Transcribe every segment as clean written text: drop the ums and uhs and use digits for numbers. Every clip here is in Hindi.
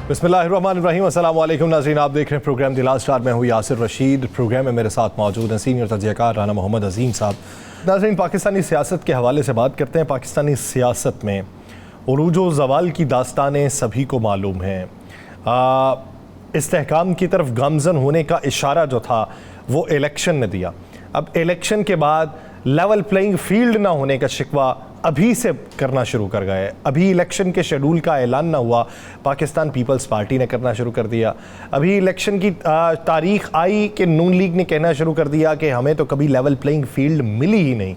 बिस्मिल्लाहिर्रहमानिर्रहीम। अस्सलाम वालेकुम नाज़रीन, आप देख रहे हैं प्रोग्राम द लास्ट आवर। मैं हूँ यासिर रशीद। प्रोग्राम में मेरे साथ मौजूद हैं सीनियर तजज़ियाकार राना मोहम्मद अज़ीम साहब। नाज़रीन, पाकिस्तानी सियासत के हवाले से बात करते हैं। पाकिस्तानी सियासत में उरूज व ज़वाल की दास्तानें सभी को मालूम हैं। इस्तेहकाम की तरफ गामज़न होने का इशारा जो था वो इलेक्शन ने दिया। अब इलेक्शन के बाद लेवल प्लेइंग फील्ड ना होने का शिकवा अभी से करना शुरू कर गए। अभी इलेक्शन के शेड्यूल का ऐलान ना हुआ, पाकिस्तान पीपल्स पार्टी ने करना शुरू कर दिया। अभी इलेक्शन की तारीख आई कि नून लीग ने कहना शुरू कर दिया कि हमें तो कभी लेवल प्लेइंग फील्ड मिली ही नहीं।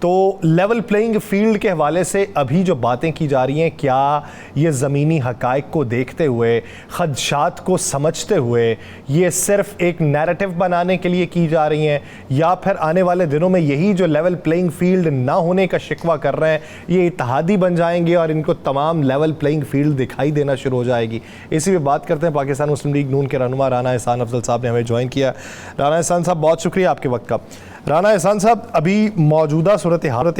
तो लेवल प्लेइंग फील्ड के हवाले से अभी जो बातें की जा रही हैं, क्या ये ज़मीनी हक़ाइक़ को देखते हुए, ख़दशात को समझते हुए ये सिर्फ़ एक नैरेटिव बनाने के लिए की जा रही हैं, या फिर आने वाले दिनों में यही जो लेवल प्लेइंग फील्ड ना होने का शिकवा कर रहे हैं ये इत्तेहादी बन जाएंगे और इनको तमाम लेवल प्लेइंग फील्ड दिखाई देना शुरू हो जाएगी? इसी पर बात करते हैं। पाकिस्तान मुस्लिम लीग नून के रहनुमा राना एहसान अफजल साहब ने हमें ज्वाइन किया। राना एहसान साहब, बहुत शुक्रिया आपके वक्त का। राना एहसान साहब, अभी मौजूदा सूरत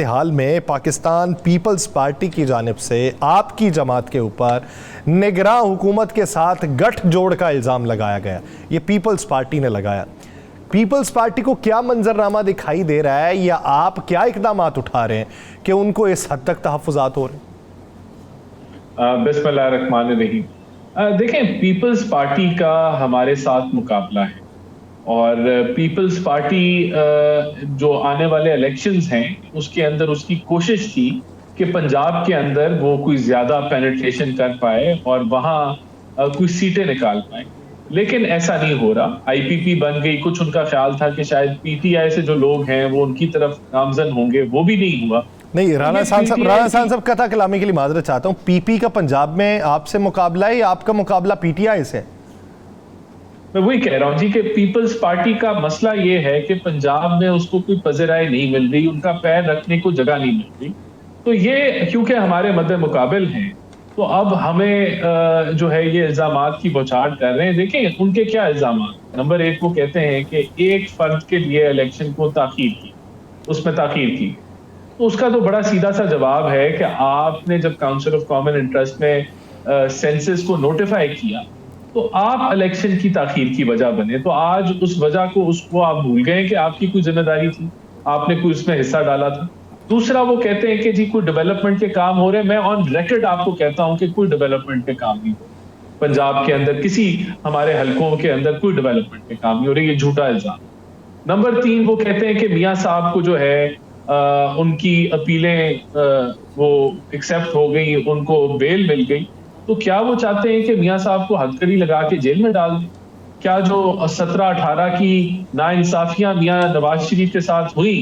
हाल में पाकिस्तान पीपल्स पार्टी की जानिब से आपकी जमात के ऊपर निगरां हुकूमत के साथ गठजोड़ का इल्ज़ाम लगाया गया। ये पीपल्स पार्टी ने लगाया। पीपल्स पार्टी को क्या मंजरनामा दिखाई दे रहा है, या आप क्या इकदाम उठा रहे हैं कि उनको इस हद तक तहफ़्फ़ुज़ात हो रहे हैं? बिस्मिल्लाहिर्रहमानिर्रहीम। देखें, पीपल्स पार्टी का हमारे साथ मुकाबला है और पीपल्स पार्टी जो आने वाले इलेक्शंस हैं उसके अंदर उसकी कोशिश थी कि पंजाब के अंदर वो कोई ज्यादा पेनिट्रेशन कर पाए और वहां कुछ सीटें निकाल पाए, लेकिन ऐसा नहीं हो रहा। आईपीपी बन गई। कुछ उनका ख्याल था कि शायद पीटीआई से जो लोग हैं वो उनकी तरफ नामजद होंगे, वो भी नहीं हुआ। नहीं, राना एहसान साहब, कथा कलामी के लिए माजरत चाहता हूँ। पीपी का पंजाब में आपसे मुकाबला है या आपका मुकाबला पीटीआई से? मैं वही कह रहा हूँ जी कि पीपल्स पार्टी का मसला ये है कि पंजाब में उसको कोई पज़राई नहीं मिल रही, उनका पैर रखने को जगह नहीं मिल रही। तो ये क्योंकि हमारे मद्दे मुकाबिल हैं, तो अब हमें जो है ये इल्जामात की बौछार कर रहे हैं। देखिए उनके क्या इल्जामात। नंबर एक, वो कहते हैं कि एक फर्द के लिए इलेक्शन को ताखीर की, उसमें ताखीर की। तो उसका तो बड़ा सीधा सा जवाब है कि आपने जब काउंसिल ऑफ कॉमन इंटरेस्ट में सेंसस को नोटिफाई किया तो आप इलेक्शन की ताखीर की वजह बने। तो आज उस वजह को उसको आप भूल गए कि आपकी कोई जिम्मेदारी थी, आपने कोई उसमें हिस्सा डाला था। दूसरा, वो कहते हैं कि जी कोई डेवलपमेंट के काम हो रहे हैं। मैं ऑन रिकॉर्ड आपको कहता हूं कि कोई डेवलपमेंट के काम नहीं हो रहे पंजाब के अंदर, किसी हमारे हलकों के अंदर कोई डेवलपमेंट के काम नहीं हो रहे। ये झूठा इल्जाम। नंबर तीन, वो कहते हैं कि मियां साहब को जो है उनकी अपीलें वो एक्सेप्ट हो गई, उनको बेल मिल गई। तो क्या वो चाहते हैं कि मियां साहब को हथकड़ी लगा के जेल में डाल दें? क्या जो 17-18 की नाइंसाफियां मियां नवाज शरीफ के साथ हुई,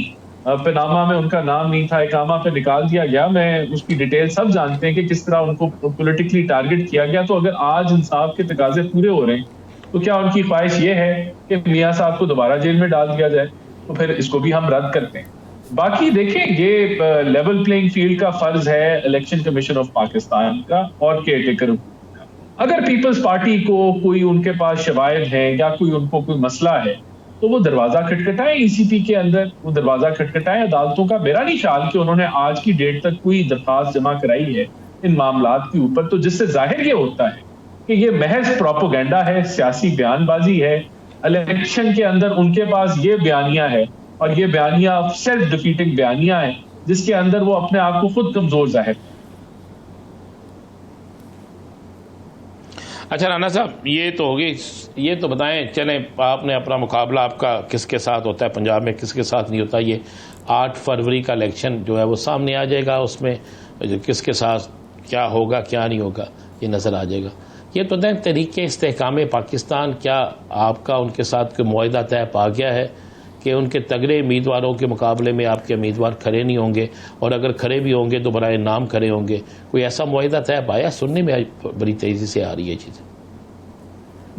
पनामा में उनका नाम नहीं था, इकामा पे निकाल दिया गया, मैं उसकी डिटेल सब जानते हैं कि किस तरह उनको पॉलिटिकली टारगेट किया गया। तो अगर आज इंसाफ के तकाजे पूरे हो रहे हैं तो क्या उनकी ख्वाहिश ये है कि मियां साहब को दोबारा जेल में डाल दिया जाए? तो फिर इसको भी हम रद्द करते हैं। बाकी देखें, ये लेवल प्लेइंग फील्ड का फर्ज है इलेक्शन कमीशन ऑफ पाकिस्तान का और केयर टेकर का। अगर पीपल्स पार्टी को कोई उनके पास शवायद है या कोई उनको कोई मसला है तो वो दरवाजा खटखटाएं ईसीपी के अंदर, वो दरवाजा खटखटाएं अदालतों का। मेरा नहीं ख्याल कि उन्होंने आज की डेट तक कोई दरखास्त जमा कराई है इन मामलात के ऊपर। तो जिससे जाहिर ये होता है कि ये महज प्रोपोगेंडा है, सियासी बयानबाजी है। इलेक्शन के अंदर उनके पास ये बयानियां है और ये बयानियां सेल्फ डिफीटिंग बयानियां हैं जिसके अंदर वो अपने आप को खुद कमजोर जाहिर। अच्छा राना साहब, ये तो होगी, ये तो बताएं, चलें आपने अपना मुकाबला आपका किसके साथ होता है पंजाब में, किसके साथ नहीं होता। ये 8 फरवरी का इलेक्शन जो है वो सामने आ जाएगा, उसमें किसके साथ क्या होगा क्या नहीं होगा ये नज़र आ जाएगा। ये तो बताएं, तरीके इस्तेहकाम पाकिस्तान, क्या आपका उनके साथ कोई मुआहदा तय पा गया है कि उनके तगड़े उम्मीदवारों के मुकाबले में आपके उम्मीदवार खड़े नहीं होंगे, और अगर खड़े भी होंगे तो बराए नाम खड़े होंगे? कोई ऐसा मुआहदा तय पाया? सुनने में बड़ी तेजी से आ रही है चीज़ें।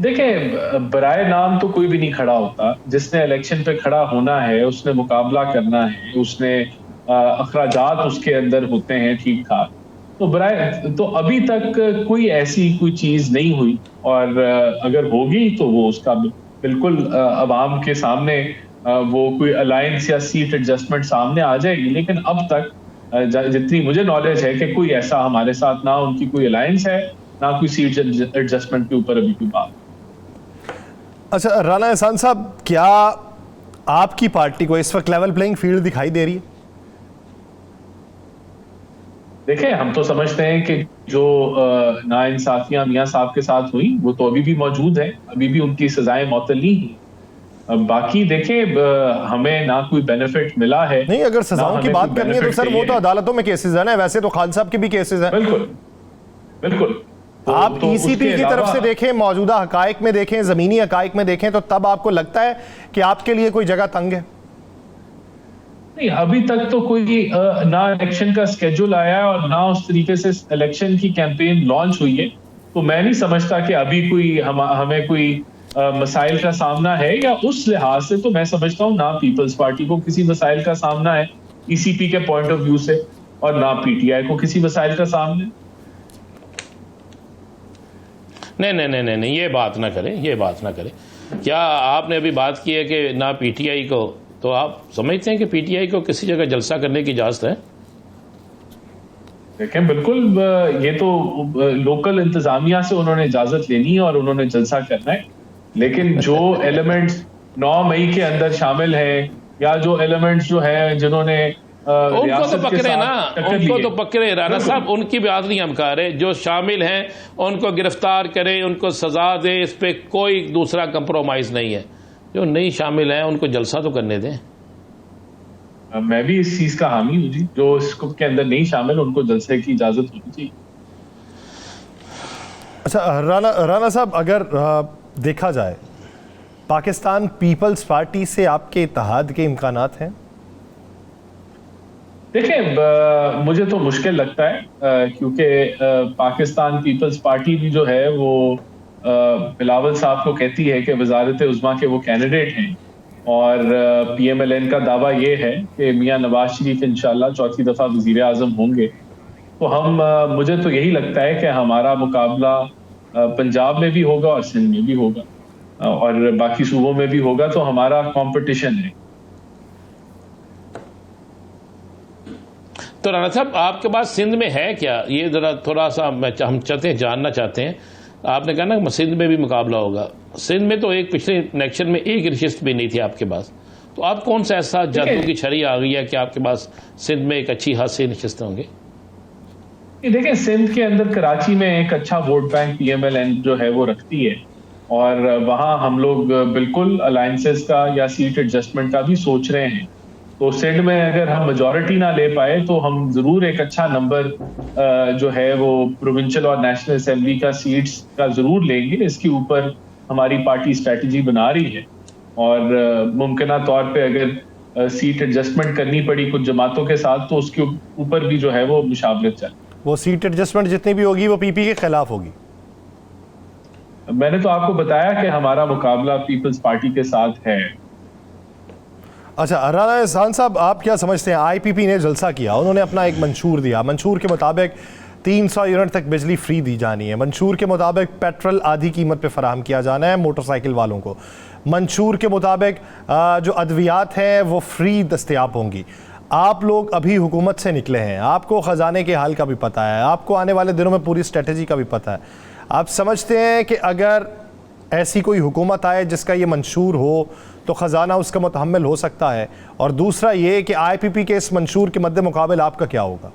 देखें, बराए नाम तो कोई भी नहीं खड़ा होता। जिसने इलेक्शन पे खड़ा होना है उसने मुकाबला करना है, उसने अखराजात उसके अंदर होते हैं ठीक ठाक। तो बराए तो अभी तक कोई ऐसी कोई चीज नहीं हुई, और अगर होगी तो वो उसका बिल्कुल अवाम के सामने वो कोई अलायंस या सीट एडजस्टमेंट सामने आ जाएगी। लेकिन अब तक जितनी मुझे नॉलेज है कि कोई ऐसा हमारे साथ ना उनकी कोई अलायंस है ना कोई सीट एडजस्टमेंट के ऊपर अभी कोई बात। अच्छा राना एहसान साहब, क्या आपकी पार्टी को इस वक्त लेवल प्लेइंग फील्ड दिखाई दे रही है? देखें, हम तो समझते हैं कि जो नाइंसाफियां मियां साहब के साथ हुई वो तो अभी भी मौजूद है, अभी भी उनकी सजाएं मौतल नहीं हुई। बाकी देखें, हमें ना कोई बेनिफिट मिला है। नहीं, अगर सजाओं की बात करनी है तो सर वो तो अदालतों में केसेस है ना, वैसे तो खान साहब के भी केसेस हैं। बिल्कुल बिल्कुल। आप ईसीपी की तरफ से देखें, मौजूदा हकायक में देखें, जमीनी हकायक में देखें, तो तब आपको लगता है कि आपके लिए कोई जगह तंग है? नहीं, अभी तक तो कोई ना इलेक्शन का स्केड्यूल आया है और ना उस तरीके से इलेक्शन की कैंपेन लॉन्च हुई है। तो मैं नहीं समझता कि अभी कोई हमें कोई मसाइल का सामना है, या उस लिहाज से तो मैं समझता हूँ ना पीपल्स पार्टी को किसी मसाइल का सामना है ईसीपी के पॉइंट ऑफ व्यू से, और ना पीटीआई को किसी मसाइल का सामना है। नहीं, ये बात ना करें, ये बात ना करें। क्या आपने अभी बात की है कि ना पीटीआई को, तो आप समझते हैं कि पीटीआई को किसी जगह जलसा करने की इजाजत है? देखें, बिल्कुल, ये तो लोकल इंतजामिया से उन्होंने इजाजत लेनी है और उन्होंने जलसा करना है। लेकिन जो एलिमेंट्स 9 मई के अंदर शामिल है, या जो एलिमेंट्स जो है जिन्होंने उनको तो पकड़े ना, उनको तो पकड़े राना साहब, उनकी बात नहीं हम कह रहे। जो शामिल हैं उनको गिरफ्तार करें, उनको सजा दे, इस पे कोई दूसरा कंप्रोमाइज नहीं है। जो नहीं शामिल हैं उनको जलसा तो करने दें। मैं भी इस चीज का हामी हूँ जी, जो इसको के अंदर नहीं शामिल उनको जलसे की इजाजत होनी चाहिए। अच्छा राना साहब, अगर देखा जाए पाकिस्तान पीपल्स पार्टी से आपके इत्तेहाद के इम्कानात हैं? देखिए, मुझे तो मुश्किल लगता है, क्योंकि पाकिस्तान पीपल्स पार्टी भी जो है वो बिलावल साहब को कहती है कि वजारत उज़्मा के वो कैंडिडेट हैं, और पीएमएलएन का दावा ये है कि मियां नवाज शरीफ इंशाल्लाह चौथी दफा वजीर आजम होंगे। तो मुझे तो यही लगता है कि हमारा मुकाबला पंजाब में भी होगा और सिंध में भी होगा, और बाकी सूबों में भी होगा, तो हमारा कंपटीशन है। तो राना साहब, आपके पास सिंध में है क्या? ये जरा थोड़ा सा हम जानना चाहते हैं। आपने कहा ना सिंध में भी मुकाबला होगा। सिंध में तो एक पिछले इलेक्शन में एक नशिस्त भी नहीं थी आपके पास, तो आप कौन सा ऐसा जादू की छड़ी आ गई है कि आपके पास सिंध में एक अच्छी खासी नशिस्तें होंगे? देखिए, सिंध के अंदर कराची में एक अच्छा वोट बैंक पीएमएलएन जो है वो रखती है, और वहाँ हम लोग बिल्कुल अलायंसेस का या सीट एडजस्टमेंट का भी सोच रहे हैं। तो सिंध में अगर हम मेजॉरिटी ना ले पाए तो हम जरूर एक अच्छा नंबर जो है वो प्रोविंशियल और नेशनल असेंबली का सीट्स का जरूर लेंगे। इसके ऊपर हमारी पार्टी स्ट्रेटजी बना रही है, और मुमकिन तौर पे अगर सीट एडजस्टमेंट करनी पड़ी कुछ जमातों के साथ तो उसके ऊपर भी जो है वो मुशावरत चले। वो सीट एडजस्टमेंट जितनी भी होगी वो पीपी के खिलाफ होगी? मैंने तो आपको बताया कि हमारा मुकाबला पीपल्स पार्टी के साथ है। अच्छा राना एहसान साहब, आप क्या समझते हैं? आईपीपी ने जलसा किया, उन्होंने अपना एक मंशूर दिया। मंशूर के मुताबिक 300 यूनिट तक बिजली फ्री दी जानी है। मंशूर के मुताबिक पेट्रोल आधी कीमत पे फराहम किया जाना है मोटरसाइकिल वालों को। मंशूर के मुताबिक जो अद्वियात हैं वो फ्री दस्तयाब होंगी। आप लोग अभी हुकूमत से निकले हैं, आपको ख़जाने के हाल का भी पता है, आपको आने वाले दिनों में पूरी स्ट्रेटजी का भी पता है। आप समझते हैं कि अगर ऐसी कोई हुकूमत आए जिसका ये मंशूर हो तो ख़जाना उसका मुतहम्मिल हो सकता है? और दूसरा ये कि आईपीपी के इस मंशूर के मद्दे मुकाबले आपका क्या होगा?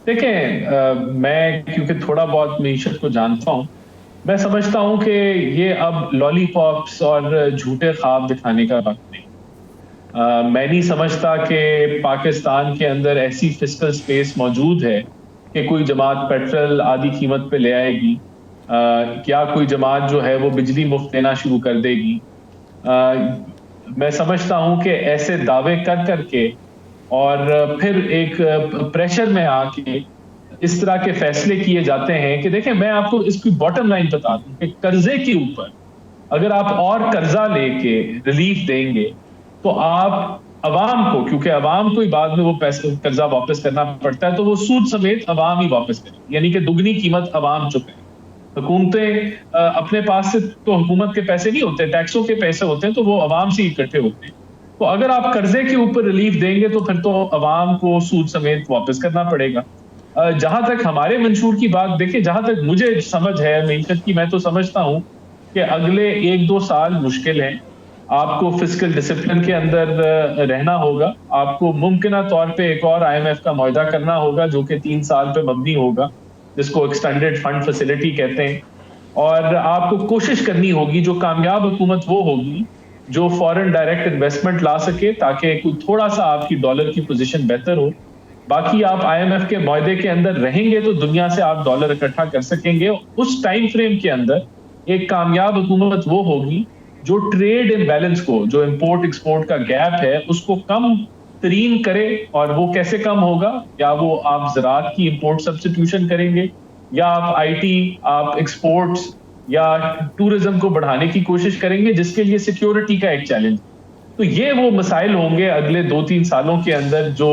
देखें, मैं क्योंकि थोड़ा बहुत मीशत को जानता हूँ, मैं समझता हूँ कि ये अब लॉलीपॉप्स और झूठे ख्वाब दिखाने का वक्त नहीं। मैं नहीं समझता कि पाकिस्तान के अंदर ऐसी फिस्कल स्पेस मौजूद है कि कोई जमात पेट्रोल आधी कीमत पे ले आएगी, क्या कोई जमात जो है वो बिजली मुफ्त देना शुरू कर देगी। मैं समझता हूं कि ऐसे दावे कर करके और फिर एक प्रेशर में आके इस तरह के फैसले किए जाते हैं कि देखें, मैं आपको इसकी बॉटम लाइन बता दूं कि कर्जे के ऊपर अगर आप और कर्जा लेके रिलीफ देंगे तो आप अवाम को, क्योंकि अवाम को ही बाद में वो पैसे कर्जा वापस करना पड़ता है, तो वो सूद समेत अवाम ही वापस करेगी, यानी कि दुगनी कीमत अवाम चुके। हुकूमतें अपने पास से तो हुकूमत के पैसे नहीं होते, टैक्सों के पैसे होते हैं, तो वो अवाम से इकट्ठे होते हैं। तो अगर आप कर्जे के ऊपर रिलीफ देंगे तो फिर तो अवाम को सूद समेत वापस करना पड़ेगा। जहां तक हमारे मंशूर की बात, देखिए जहां तक मुझे समझ है मीशत की, मैं तो समझता हूं कि अगले 1-2 साल मुश्किल हैं। आपको फिस्कल डिसिप्लिन के अंदर रहना होगा। आपको मुमकिना तौर पे एक और IMF का मुआहदा करना होगा जो कि 3 साल पे मबनी होगा, जिसको एक्सटेंडेड फंड फैसिलिटी कहते हैं। और आपको कोशिश करनी होगी, जो कामयाब हुकूमत वो होगी जो फॉरेन डायरेक्ट इन्वेस्टमेंट ला सके, ताकि कोई थोड़ा सा आपकी डॉलर की पोजीशन बेहतर हो। बाकी आप IMF के मुआहदे के अंदर रहेंगे तो दुनिया से आप डॉलर इकट्ठा कर सकेंगे। उस टाइम फ्रेम के अंदर एक कामयाब हुकूमत वो होगी जो ट्रेड इम्बैलेंस को, जो इंपोर्ट एक्सपोर्ट का गैप है, उसको कम तरीन करे। और वो कैसे कम होगा? या वो आप ज़राअत की इंपोर्ट सब्स्टिट्यूशन करेंगे, या आप IT, आप एक्सपोर्ट्स या टूरिज्म को बढ़ाने की कोशिश करेंगे, जिसके लिए सिक्योरिटी का एक चैलेंज। तो ये वो मसाइल होंगे अगले 2-3 सालों के अंदर, जो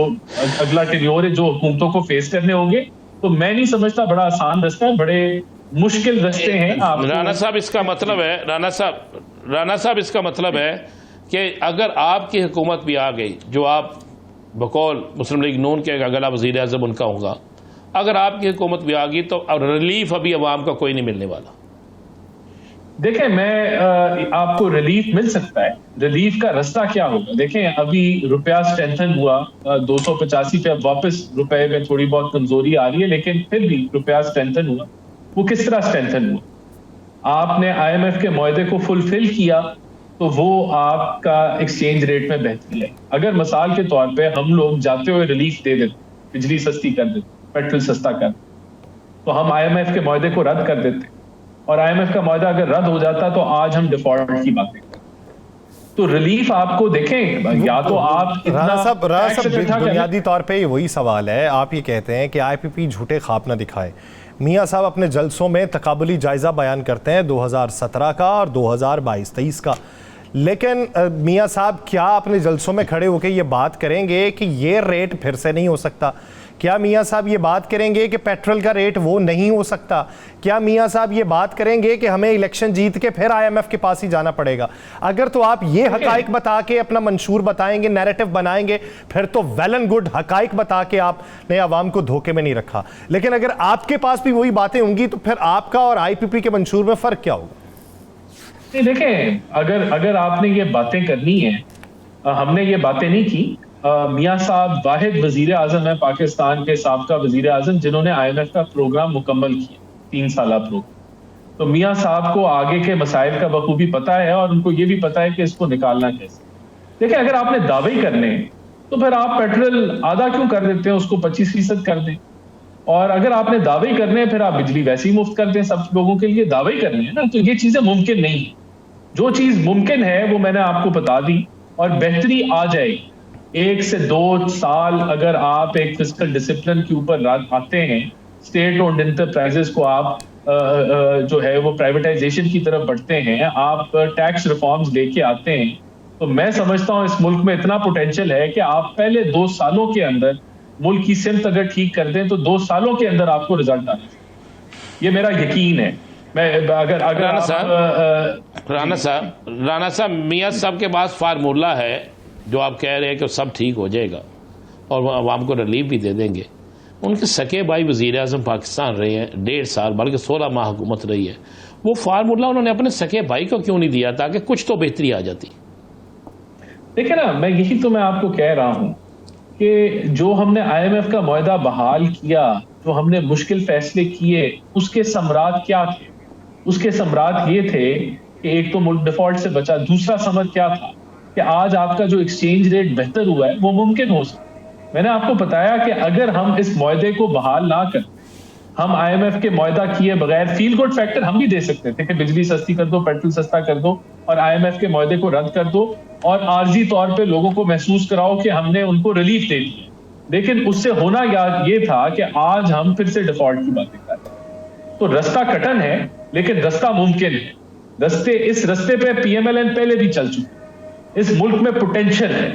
अगला टेन्योर है, जो हुकूमतों को फेस करने होंगे। तो मैं नहीं समझता बड़ा आसान रास्ता है, बड़े मुश्किल रास्ते हैं। राना साहब इसका मतलब है, राना साहब इसका मतलब है कि अगर आपकी हुकूमत भी आ गई, जो आप बकौल मुस्लिम लीग नून के अगला वज़ीर आज़म उनका होगा, अगर आपकी हुकूमत भी आ गई तो अब रिलीफ अभी अवाम का कोई नहीं मिलने वाला। देखें, मैं आपको रिलीफ मिल सकता है। रिलीफ का रास्ता क्या होगा? देखें, अभी रुपया स्ट्रेंथन हुआ 285 पे, अब वापस रुपए में थोड़ी बहुत कमजोरी आ रही है, लेकिन फिर भी रुपया स्ट्रेंथन हुआ। वो किस तरह स्ट्रेंथन हुआ? आपने IMF के मुआहदे को फुलफिल किया, तो वो आपका एक्सचेंज रेट में बेहतरी है। अगर मिसाल के तौर पे हम लोग जाते हुए रिलीफ दे देते, बिजली सस्ती कर देते, पेट्रोल सस्ता कर देते, तो हम IMF के मुआहदे को रद्द कर देते। और IMF का मुआहदा अगर रद्द हो जाता तो आज हम डिफॉल्ट की बातें करते। तो रिलीफ आपको देखें, या तो आप राना साहब बुनियादी तौर पे ये वही सवाल है। आप ये कहते हैं कि IPP झूठे ख्वाब ना दिखाए। मियाँ साहब अपने जलसों में तकाबुली जायज़ा बयान करते हैं 2017 का और 2022-23 का, लेकिन मियाँ साहब क्या अपने जलसों में खड़े होकर ये बात करेंगे कि ये रेट फिर से नहीं हो सकता? क्या मियाँ साहब ये बात करेंगे कि पेट्रोल का रेट वो नहीं हो सकता? क्या मियाँ साहब ये बात करेंगे कि हमें इलेक्शन जीत के फिर IMF के पास ही जाना पड़ेगा? अगर तो आप ये हकाइक बता के अपना मंशूर बताएंगे, नैरेटिव बनाएंगे, फिर तो वेल एंड गुड, हकाइक बता के आपने आवाम को धोखे में नहीं रखा। लेकिन अगर आपके पास भी वही बातें होंगी तो फिर आपका और IPP के मंशूर में फ़र्क क्या होगा? देखें, अगर आपने ये बातें करनी है, हमने ये बातें नहीं की। मियाँ साहब वाहिद वजीर आजम है पाकिस्तान के, साबका वजीर आजम, जिन्होंने IMF का प्रोग्राम मुकम्मल किया, 3 साल प्रोग्राम। तो मियाँ साहब को आगे के मसाइल का बखूबी पता है और उनको ये भी पता है कि इसको निकालना कैसे। देखिए, अगर आपने दावे ही करने हैं तो फिर आप पेट्रोल आधा क्यों कर देते हैं, उसको 25% कर दें। और अगर आपने दावे ही करने हैं, फिर आप बिजली वैसे ही मुफ्त कर दें सब लोगों के लिए। दावे ही करने हैं ना, तो ये चीजें मुमकिन नहीं है। जो चीज मुमकिन है वो मैंने आपको बता दी, और बेहतरी आ जाएगी। 1 से 2 साल अगर आप एक फिस्कल डिसिप्लिन के ऊपर आते हैं, स्टेट ओन्ड एंटरप्राइजेस को आप जो है वो प्राइवेटाइजेशन की तरफ बढ़ते हैं, आप टैक्स रिफॉर्म्स लेके आते हैं, तो मैं समझता हूं इस मुल्क में इतना पोटेंशियल है कि आप पहले 2 सालों के अंदर मुल्क की सिमत अगर ठीक कर दें तो 2 सालों के अंदर आपको रिजल्ट आना चाहिए। ये मेरा यकीन है। मैं अगर राना साहब मियाँ साहब के पास फार्मूला है, जो आप कह रहे हैं कि सब ठीक हो जाएगा और वो आवाम को रिलीफ भी दे देंगे। उनके सके भाई वज़ीर आज़म पाकिस्तान रहे हैं 1.5 साल, बल्कि 16 माह हुकूमत रही है। वो फार्मूला उन्होंने अपने सके भाई को क्यों नहीं दिया, ताकि कुछ तो बेहतरी आ जाती? देखिए ना, मैं यही तो मैं आपको कह रहा हूं कि जो हमने IMF का मुआहदा बहाल किया, जो हमने मुश्किल फैसले किए, उसके समरात क्या थे? उसके समरात ये थे कि एक तो मुल्क डिफॉल्ट से बचा, दूसरा समर क्या था कि आज आपका जो एक्सचेंज रेट बेहतर हुआ है वो मुमकिन हो सकता। मैंने आपको बताया कि अगर हम इस मुआहदे को बहाल ना कर, हम IMF के मुआहदा किए बगैर फील गुड फैक्टर हम भी दे सकते थे कि बिजली सस्ती कर दो, पेट्रोल सस्ता कर दो और IMF के मुआहदे को रद्द कर दो और आर्जी तौर पे लोगों को महसूस कराओ कि हमने उनको रिलीफ दे दिया। लेकिन उससे होना ये था कि आज हम फिर से डिफॉल्ट की बातें कर रहे हैं। तो रास्ता कठिन है, लेकिन रास्ता मुमकिन है। इस रास्ते पे PMLN पहले भी चल चुके। इस मुल्क में पोटेंशियल है,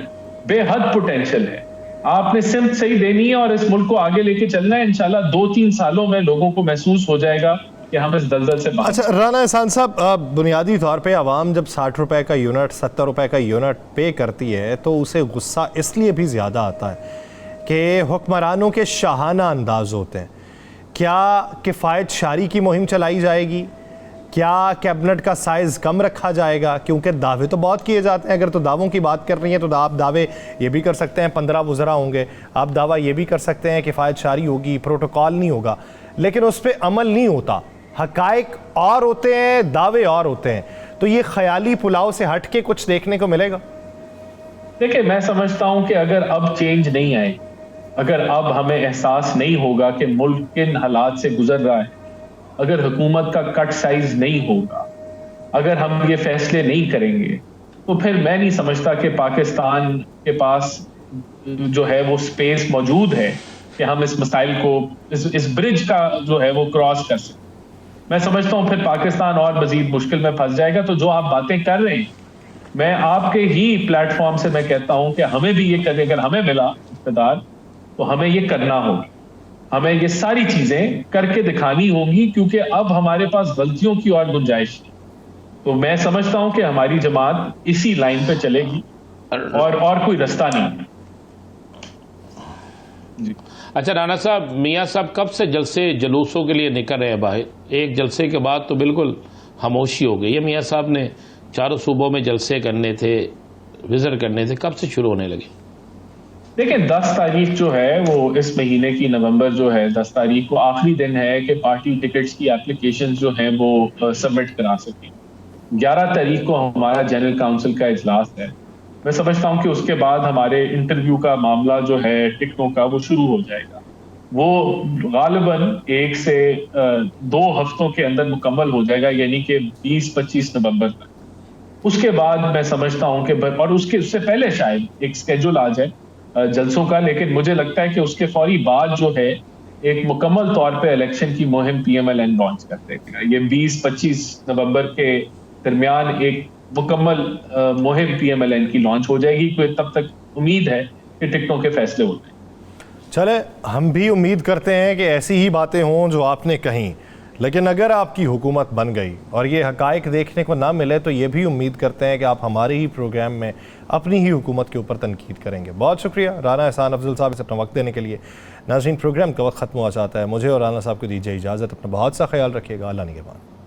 बेहद पोटेंशियल है। आपने सिमत सही देनी है और इस मुल्क को आगे लेके चलना है। इंशाल्लाह 2-3 सालों में लोगों को महसूस हो जाएगा कि हम इस दलदल से बाहर। अच्छा राना एहसान साहब, बुनियादी तौर पे आवाम जब 60 रुपए का यूनिट, 70 रुपए का यूनिट पे करती है तो उसे गुस्सा इसलिए भी ज़्यादा आता है कि हुक्मरानों के शाहाना अंदाज होते हैं। क्या किफ़ायत शारी की मुहिम चलाई जाएगी? क्या कैबिनेट का साइज़ कम रखा जाएगा? क्योंकि दावे तो बहुत किए जाते हैं। अगर तो दावों की बात कर रही हैं तो आप दावे ये भी कर सकते हैं 15 वज़रा होंगे, आप दावा ये भी कर सकते हैं किफ़ायत शारी होगी, प्रोटोकॉल नहीं होगा, लेकिन उस पर अमल नहीं होता। हकायक और होते हैं, दावे और होते हैं। तो ये ख्याली पुलाव से हट के कुछ देखने को मिलेगा? देखिए, मैं समझता हूं कि अगर अब चेंज नहीं आए, अगर अब हमें एहसास नहीं होगा कि मुल्क किन हालात से गुजर रहा है, अगर हुकूमत का कट साइज नहीं होगा, अगर हम ये फैसले नहीं करेंगे, तो फिर मैं नहीं समझता कि पाकिस्तान के पास जो है वो स्पेस मौजूद है कि हम इस मसाइल को, इस ब्रिज का जो है वो क्रॉस कर सकें। मैं समझता हूं फिर पाकिस्तान और मजीद मुश्किल में फंस जाएगा। तो जो आप बातें कर रहे हैं, मैं आपके ही प्लेटफॉर्म से मैं कहता हूं कि हमें भी ये करने, अगर हमें मिला इख्तियार तो हमें ये करना होगा, हमें ये सारी चीजें करके दिखानी होंगी, क्योंकि अब हमारे पास गलतियों की और गुंजाइश नहीं। तो मैं समझता हूं कि हमारी जमात इसी लाइन पे चलेगी और कोई रास्ता नहीं। जी। अच्छा राना साहब, मियाँ साहब कब से जलसे जलूसों के लिए निकल रहे हैं बाहर? एक जलसे के बाद तो बिल्कुल खामोशी हो गई है। मियाँ साहब ने चारों सूबों में जलसे करने थे, विजिट करने थे, कब से शुरू होने लगे? देखिए, 10 तारीख जो है वो इस महीने की, नवंबर जो है 10 तारीख को आखिरी दिन है कि पार्टी टिकट्स की एप्लीकेशन जो है वो सबमिट करा सकें। 11 तारीख को हमारा जनरल काउंसिल का इजलास है। मैं समझता हूं कि उसके बाद हमारे इंटरव्यू का मामला जो है टिकटों का वो शुरू हो जाएगा। वो गालिबन 1 से 2 हफ्तों के अंदर मुकम्मल हो जाएगा, यानी कि 20-25 नवंबर तक। उसके बाद मैं समझता हूं कि, और उससे पहले शायद एक स्केड्यूल आ जाए जलसों का, लेकिन मुझे लगता है कि उसके फौरी बाद जो है एक मुकम्मल तौर पे इलेक्शन की मुहिम PMLN लॉन्च कर देगा। ये 20-25 नवंबर के दरमियान एक मुकम्मल मुहिम PMLN की लॉन्च हो जाएगी। तो तब तक उम्मीद है कि टिकटों के फैसले हो जाएंगे। चले, हम भी उम्मीद करते हैं कि ऐसी ही बातें हों जो आपने कहीं, लेकिन अगर आपकी हुकूमत बन गई और ये हकायक देखने को ना मिले तो ये भी उम्मीद करते हैं कि आप हमारे ही प्रोग्राम में अपनी ही हुकूमत के ऊपर तनकीद करेंगे। बहुत शुक्रिया राना एहसान अफजल साहब से अपना वक्त देने के लिए। नाज़रीन, प्रोग्राम का वक्त ख़त्म हुआ चाहता है, मुझे और राना साहब को दीजिए इजाज़त। अपना बहुत सा ख्याल रखिएगा। अल्लाह निगहबान।